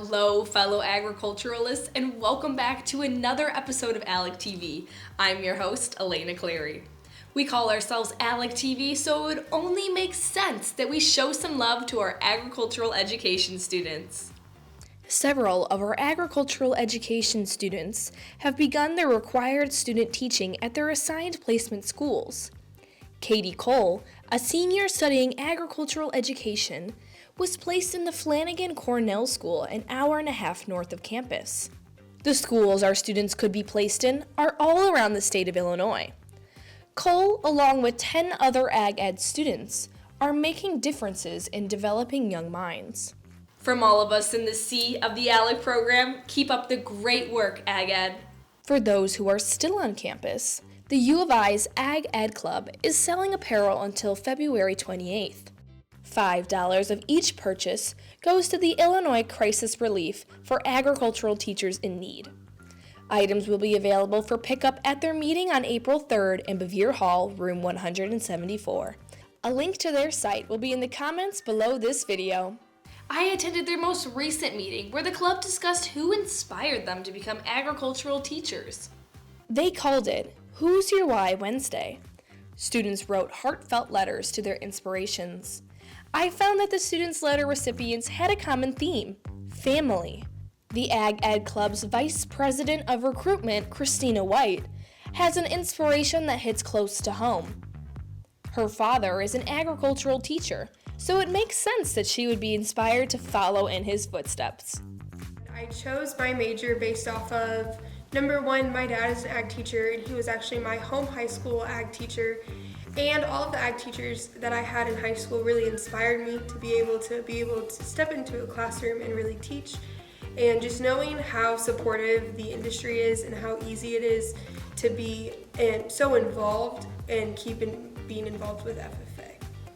Hello, fellow agriculturalists, and welcome back to another episode of ALEC TV. I'm your host, Elena Cleary. We call ourselves ALEC TV, so it would only make sense that we show some love to our agricultural education students. Several of our agricultural education students have begun their required student teaching at their assigned placement schools. Katie Cole, a senior studying agricultural education, was placed in the Flanagan Cornell School an hour and a half north of campus. The schools our students could be placed in are all around the state of Illinois. Cole, along with 10 other Ag Ed students, are making differences in developing young minds. From all of us in the C of the ALEC program, keep up the great work, Ag Ed. For those who are still on campus, the U of I's Ag Ed Club is selling apparel until February 28th. $5 of each purchase goes to the Illinois Crisis Relief for agricultural teachers in need. Items will be available for pickup at their meeting on April 3rd in Bevere Hall, room 174. A link to their site will be in the comments below this video. I attended their most recent meeting where the club discussed who inspired them to become agricultural teachers. They called it Who's Your Why Wednesday. Students wrote heartfelt letters to their inspirations. I found that the students' letter recipients had a common theme: family. The Ag Ed Club's Vice President of Recruitment, Christina White, has an inspiration that hits close to home. Her father is an agricultural teacher, so it makes sense that she would be inspired to follow in his footsteps. I chose my major based off of, number one, my dad is an ag teacher, and he was actually my home high school ag teacher. And all of the ag teachers that I had in high school really inspired me to be able to step into a classroom and really teach. And just knowing how supportive the industry is and how easy it is to be so involved and being involved with FFA.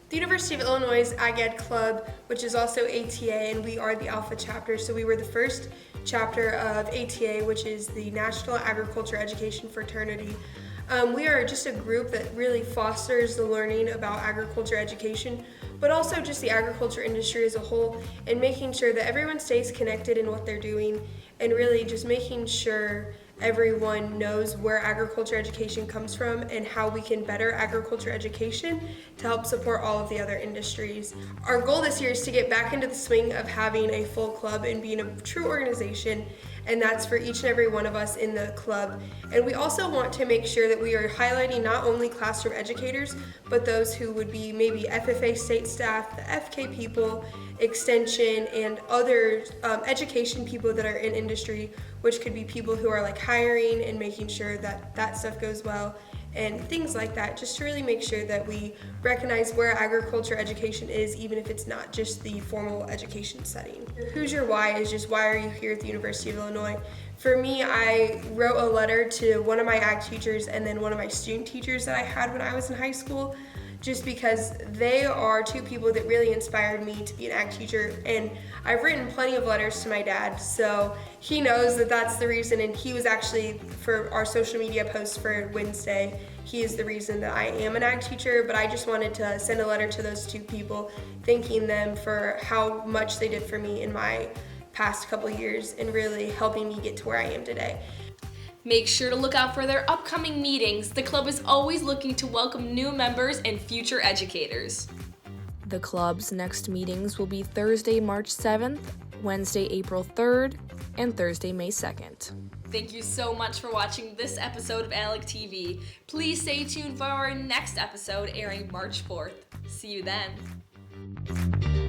The University of Illinois' Ag Ed Club, which is also ATA, and we are the Alpha chapter, so we were the first chapter of ATA, which is the National FFA Education Fraternity. We are just a group that really fosters the learning about agriculture education, but also just the agriculture industry as a whole, and making sure that everyone stays connected in what they're doing, and really just making sure everyone knows where agriculture education comes from and how we can better agriculture education to help support all of the other industries. Our goal this year is to get back into the swing of having a full club and being a true organization, and that's for each and every one of us in the club. And we also want to make sure that we are highlighting not only classroom educators, but those who would be maybe FFA state staff, the FK people, extension, and other education people that are in industry, which could be people who are like hiring and making sure that that stuff goes well and things like that, just to really make sure that we recognize where agriculture education is, even if it's not just the formal education setting. Who's Your Why is just why are you here at the University of Illinois? For me, I wrote a letter to one of my ag teachers and then one of my student teachers that I had when I was in high school, just because they are two people that really inspired me to be an ag teacher. And I've written plenty of letters to my dad, so he knows that that's the reason, and he was actually, for our social media post for Wednesday, he is the reason that I am an ag teacher. But I just wanted to send a letter to those two people, thanking them for how much they did for me in my past couple years and really helping me get to where I am today. Make sure to look out for their upcoming meetings. The club is always looking to welcome new members and future educators. The club's next meetings will be Thursday, March 7th, Wednesday, April 3rd, and Thursday, May 2nd. Thank you so much for watching this episode of ALEC TV. Please stay tuned for our next episode airing March 4th. See you then.